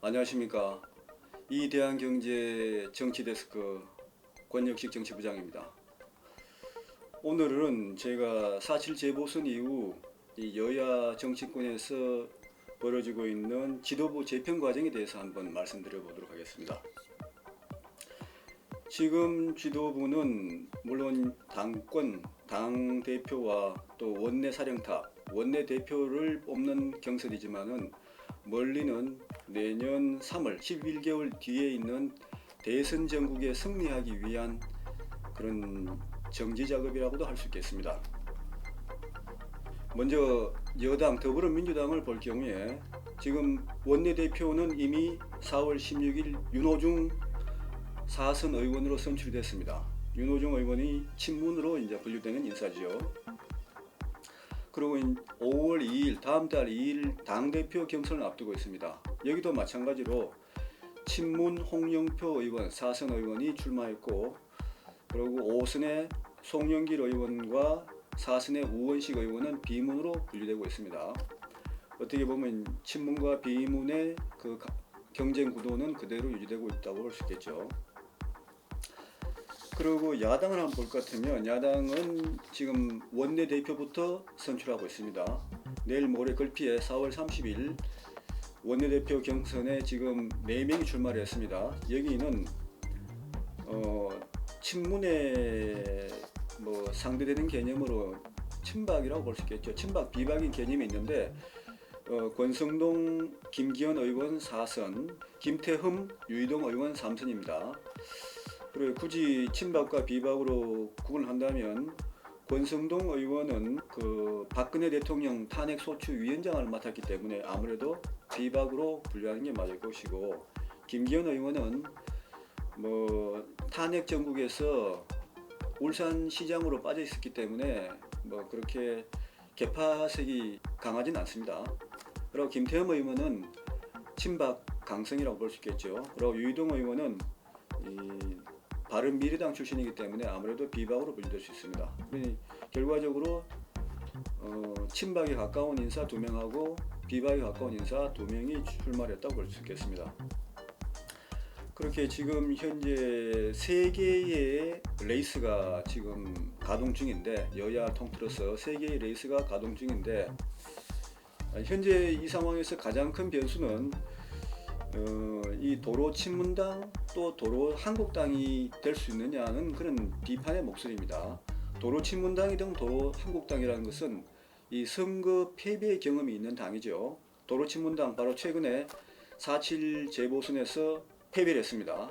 안녕하십니까. 이대한경제 정치데스크 권역식 정치부장입니다. 오늘은 제가 사실 재보선 이후 이 여야 정치권에서 벌어지고 있는 지도부 재편 과정에 대해서 한번 말씀드려 보도록 하겠습니다. 지금 지도부는 물론 당권, 당대표와 또 원내사령탑, 원내대표를 뽑는 경선이지만은 멀리는 내년 3월 11개월 뒤에 있는 대선 전국에 승리하기 위한 그런 정지 작업이라고도 할 수 있겠습니다. 먼저 여당 더불어민주당을 볼 경우에 지금 원내대표는 이미 4월 16일 윤호중 4선 의원으로 선출이 됐습니다. 윤호중 의원이 친문으로 이제 분류되는 인사죠. 그리고 5월 2일 다음 달 2일 당대표 경선을 앞두고 있습니다. 여기도 마찬가지로 친문 홍영표 의원 4선 의원이 출마했고, 그리고 5선의 송영길 의원과 4선의 우원식 의원은 비문으로 분류되고 있습니다. 어떻게 보면 친문과 비문의 그 경쟁 구도는 그대로 유지되고 있다고 볼 수 있겠죠. 그리고 야당을 한번 볼 것 같으면 야당은 지금 원내대표부터 선출하고 있습니다. 내일 모레 글피에 4월 30일 원내대표 경선에 지금 4명이 출마를 했습니다. 여기는 친문에 상대되는 개념으로 친박이라고 볼 수 있겠죠. 친박 비박인 개념이 있는데 권성동 김기현 의원 4선, 김태흠 유이동 의원 3선입니다. 그리고 굳이 친박과 비박으로 구분을 한다면 권성동 의원은 그 박근혜 대통령 탄핵 소추 위원장을 맡았기 때문에 아무래도 비박으로 분류하는 게 맞을 것이고, 김기현 의원은 탄핵 정국에서 울산시장으로 빠져 있었기 때문에 그렇게 개파색이 강하진 않습니다. 그리고 김태흠 의원은 친박 강성이라고 볼 수 있겠죠. 그리고 유이동 의원은 바른미래당 출신이기 때문에 아무래도 비박으로 분류될 수 있습니다. 결과적으로 친박에 가까운 인사 2명하고 비박에 가까운 인사 2명이 출마를 했다고 볼 수 있겠습니다. 그렇게 지금 현재 3개의 레이스가 지금 가동 중인데, 여야 통틀어서 3개의 레이스가 가동 중인데, 현재 이 상황에서 가장 큰 변수는 이 도로 친문당 또 도로 한국당이 될 수 있느냐는 그런 비판의 목소리입니다. 도로 친문당이든 도로 한국당이라는 것은 이 선거 패배의 경험이 있는 당이죠. 도로 친문당 바로 최근에 4.7 재보선에서 패배를 했습니다.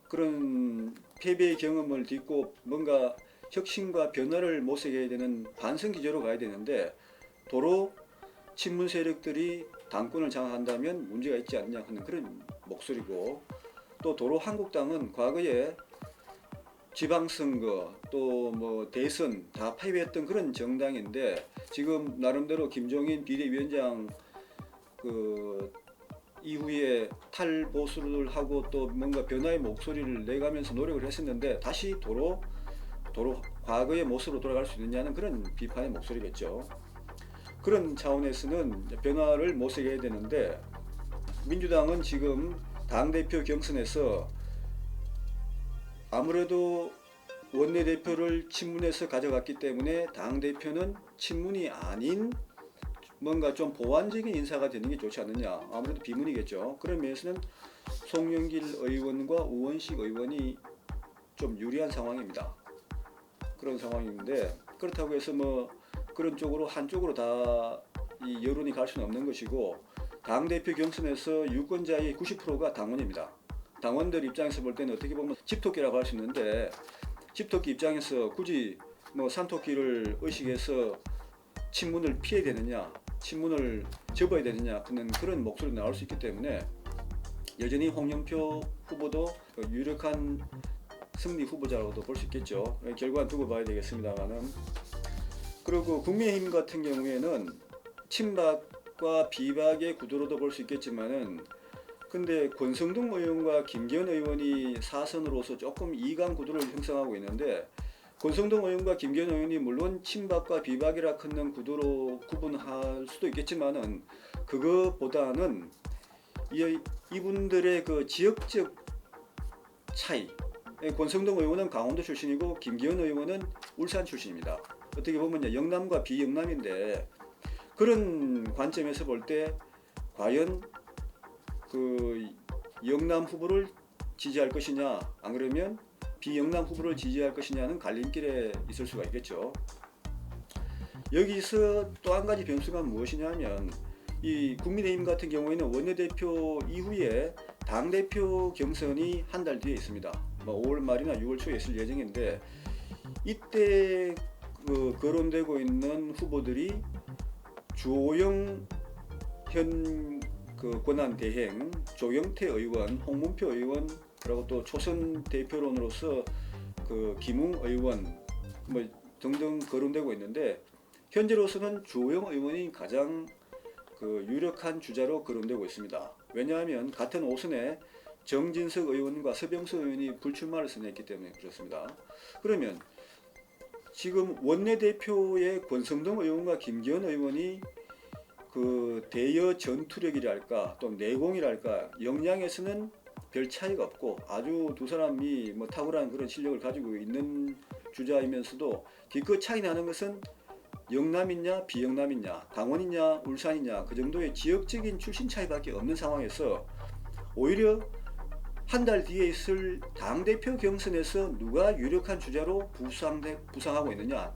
그런 패배의 경험을 딛고 뭔가 혁신과 변화를 모색해야 되는 반성 기조로 가야 되는데, 도로 친문 세력들이 당권을 장악한다면 문제가 있지 않냐 하는 그런 목소리고, 또 도로 한국당은 과거에 지방선거 또 대선 다 패배했던 그런 정당인데, 지금 나름대로 김종인 비대위원장 그 이후에 탈보수를 하고 또 뭔가 변화의 목소리를 내가면서 노력을 했었는데, 다시 도로 과거의 모습으로 돌아갈 수 있느냐는 그런 비판의 목소리겠죠. 그런 차원에서는 변화를 모색해야 되는데, 민주당은 지금 당대표 경선에서 아무래도 원내대표를 친문에서 가져갔기 때문에 당대표는 친문이 아닌 뭔가 좀 보완적인 인사가 되는 게 좋지 않느냐, 아무래도 비문이겠죠. 그런 면에서는 송영길 의원과 우원식 의원이 좀 유리한 상황입니다. 그런 상황인데, 그렇다고 해서 그런 쪽으로 한쪽으로 다 이 여론이 갈 수는 없는 것이고, 당대표 경선에서 유권자의 90%가 당원입니다. 당원들 입장에서 볼 때는 어떻게 보면 집토끼라고 할 수 있는데, 집토끼 입장에서 굳이 산토끼를 의식해서 친문을 피해야 되느냐, 친문을 접어야 되느냐 하는 그런 목소리가 나올 수 있기 때문에 여전히 홍영표 후보도 유력한 승리 후보자라고도 볼 수 있겠죠. 결과는 두고 봐야 되겠습니다만은. 그리고 국민의힘 같은 경우에는 친박과 비박의 구도로도 볼 수 있겠지만은, 근데 권성동 의원과 김기현 의원이 4선으로서 조금 이강 구도를 형성하고 있는데, 권성동 의원과 김기현 의원이 물론 친박과 비박이라 큰 구도로 구분할 수도 있겠지만은, 그것보다는 이분들의 그 지역적 차이. 권성동 의원은 강원도 출신이고 김기현 의원은 울산 출신입니다. 어떻게 보면 영남과 비영남인데 그런 관점에서 볼 때 과연 그 영남 후보를 지지할 것이냐 안 그러면 비영남 후보를 지지할 것이냐는 갈림길에 있을 수가 있겠죠. 여기서 또 한 가지 변수가 무엇이냐면 이 국민의힘 같은 경우에는 원내대표 이후에 당대표 경선이 한 달 뒤에 있습니다. 5월 말이나 6월 초에 있을 예정인데 이때 거론되고 있는 후보들이 주호영 현 권한대행, 조영태 의원, 홍문표 의원, 그리고 또 초선 대표론으로서 김웅 의원 등등 거론되고 있는데 현재로서는 주호영 의원이 가장 유력한 주자로 거론되고 있습니다. 왜냐하면 같은 오선에 정진석 의원과 서병수 의원이 불출마를 선언했기 때문에 그렇습니다. 그러면 지금 원내대표의 권성동 의원과 김기현 의원이 대여 전투력이랄까 또 내공이랄까 역량에서는 별 차이가 없고 아주 두 사람이 탁월한 그런 실력을 가지고 있는 주자이면서도 기껏 차이 나는 것은 영남이냐 비영남이냐 강원이냐 울산이냐 그 정도의 지역적인 출신 차이밖에 없는 상황에서 오히려 한 달 뒤에 있을 당대표 경선에서 누가 유력한 주자로 부상하고 있느냐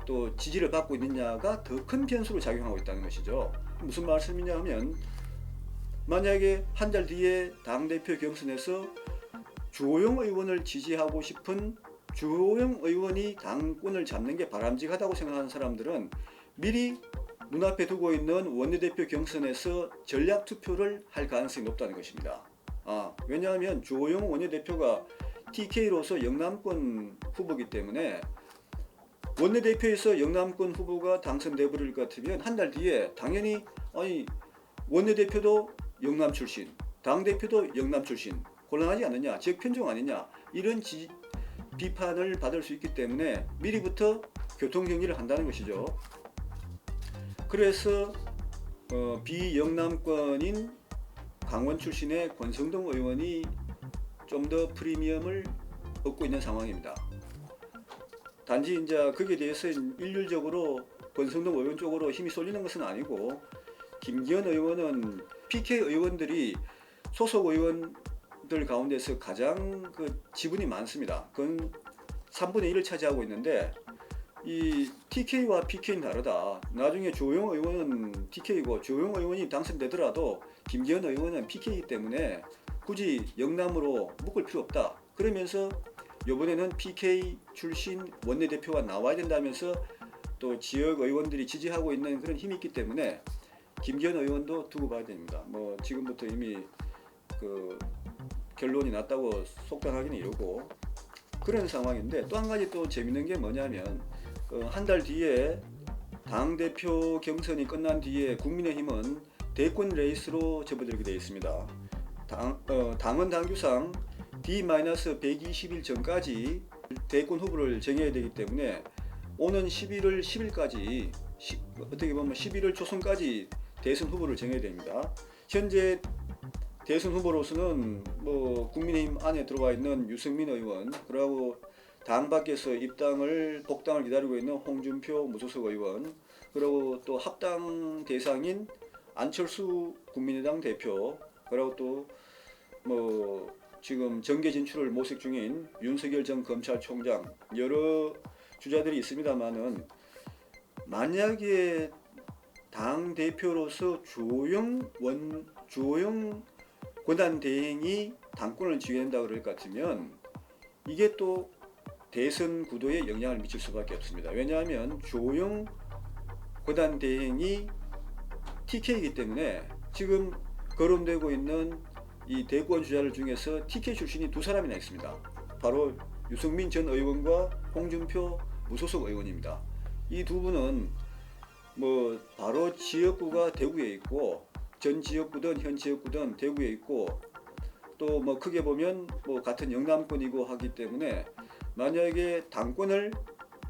또 지지를 받고 있느냐가 더 큰 변수로 작용하고 있다는 것이죠. 무슨 말씀이냐 하면 만약에 한 달 뒤에 당대표 경선에서 주호영 의원을 지지하고 싶은 주호영 의원이 당권을 잡는 게 바람직하다고 생각하는 사람들은 미리 눈앞에 두고 있는 원내대표 경선에서 전략 투표를 할 가능성이 높다는 것입니다. 왜냐하면 주호영 원내대표가 TK로서 영남권 후보이기 때문에 원내대표에서 영남권 후보가 당선돼 버릴 것 같으면 한 달 뒤에 당연히 원내대표도 영남 출신, 당대표도 영남 출신 곤란하지 않느냐, 지역 편중 아니냐 이런 비판을 받을 수 있기 때문에 미리부터 교통정리를 한다는 것이죠. 그래서 비영남권인 강원 출신의 권성동 의원이 좀 더 프리미엄을 얻고 있는 상황입니다. 단지 이제 거기에 대해서 일률적으로 권성동 의원 쪽으로 힘이 쏠리는 것은 아니고 김기현 의원은 PK 의원들이 소속 의원들 가운데서 가장 지분이 많습니다. 그건 3분의 1을 차지하고 있는데 이 TK와 PK는 다르다. 나중에 주호영 의원은 TK이고 주호영 의원이 당선되더라도 김기현 의원은 PK이기 때문에 굳이 영남으로 묶을 필요 없다. 그러면서 이번에는 PK 출신 원내대표가 나와야 된다면서 또 지역 의원들이 지지하고 있는 그런 힘이 있기 때문에 김기현 의원도 두고 봐야 됩니다. 지금부터 이미 결론이 났다고 속단하기는 이르고 그런 상황인데 또 한 가지 또 재밌는 게 뭐냐면 한 달 뒤에 당대표 경선이 끝난 뒤에 국민의힘은 대권 레이스로 접어들게 되어 있습니다. 당헌 당규상 D-120일 전까지 대권 후보를 정해야 되기 때문에 오는 11월 10일까지 어떻게 보면 11월 초순까지 대선 후보를 정해야 됩니다. 현재 대선 후보로서는 국민의힘 안에 들어와 있는 유승민 의원, 그리고 당 밖에서 복당을 기다리고 있는 홍준표 무소속 의원, 그리고 또 합당 대상인 안철수 국민의당 대표, 그리고 또 지금 정계 진출을 모색 중인 윤석열 전 검찰총장 여러 주자들이 있습니다만은 만약에 당 대표로서 주호영 권한대행이 당권을 쥐어낸다 그럴 것 같으면 이게 또 대선 구도에 영향을 미칠 수밖에 없습니다. 왜냐하면 주호영 권한대행이 TK이기 때문에 지금 거론되고 있는 이 대권 주자들 중에서 TK 출신이 두 사람이나 있습니다. 바로 유승민 전 의원과 홍준표 무소속 의원입니다. 이 두 분은 바로 지역구가 대구에 있고 전 지역구든 현 지역구든 대구에 있고 또 크게 보면 같은 영남권이고 하기 때문에 만약에 당권을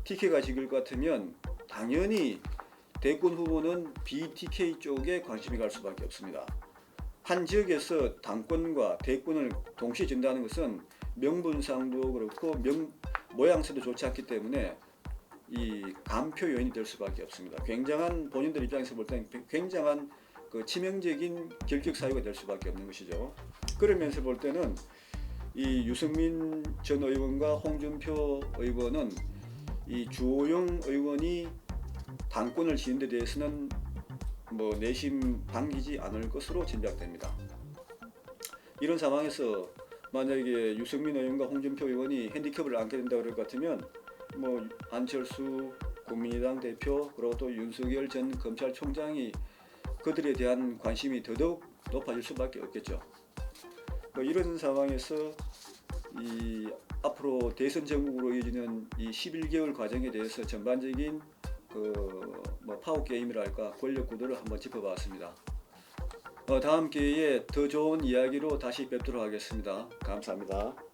TK가 지킬 것 같으면 당연히 대권 후보는 BTK 쪽에 관심이 갈 수밖에 없습니다. 한 지역에서 당권과 대권을 동시에 진다는 것은 명분상도 그렇고 모양새도 좋지 않기 때문에 이 간표 요인이 될 수밖에 없습니다. 굉장한 본인들 입장에서 볼 때는 굉장한 그 치명적인 결격 사유가 될 수밖에 없는 것이죠. 그러면서 볼 때는 이 유승민 전 의원과 홍준표 의원은 이 주호영 의원이 당권을 지는 데 대해서는 뭐 내심 반기지 않을 것으로 짐작됩니다. 이런 상황에서 만약에 유승민 의원과 홍준표 의원이 핸디캡을 안게 된다 그럴 것 같으면 뭐 안철수 국민의당 대표 그리고 또 윤석열 전 검찰총장이 그들에 대한 관심이 더더욱 높아질 수밖에 없겠죠. 이런 상황에서 이 앞으로 대선 전국으로 이어지는 이 11개월 과정에 대해서 전반적인 뭐 파워 게임이랄까 권력 구도를 한번 짚어봤습니다. 다음 기회에 더 좋은 이야기로 다시 뵙도록 하겠습니다. 감사합니다.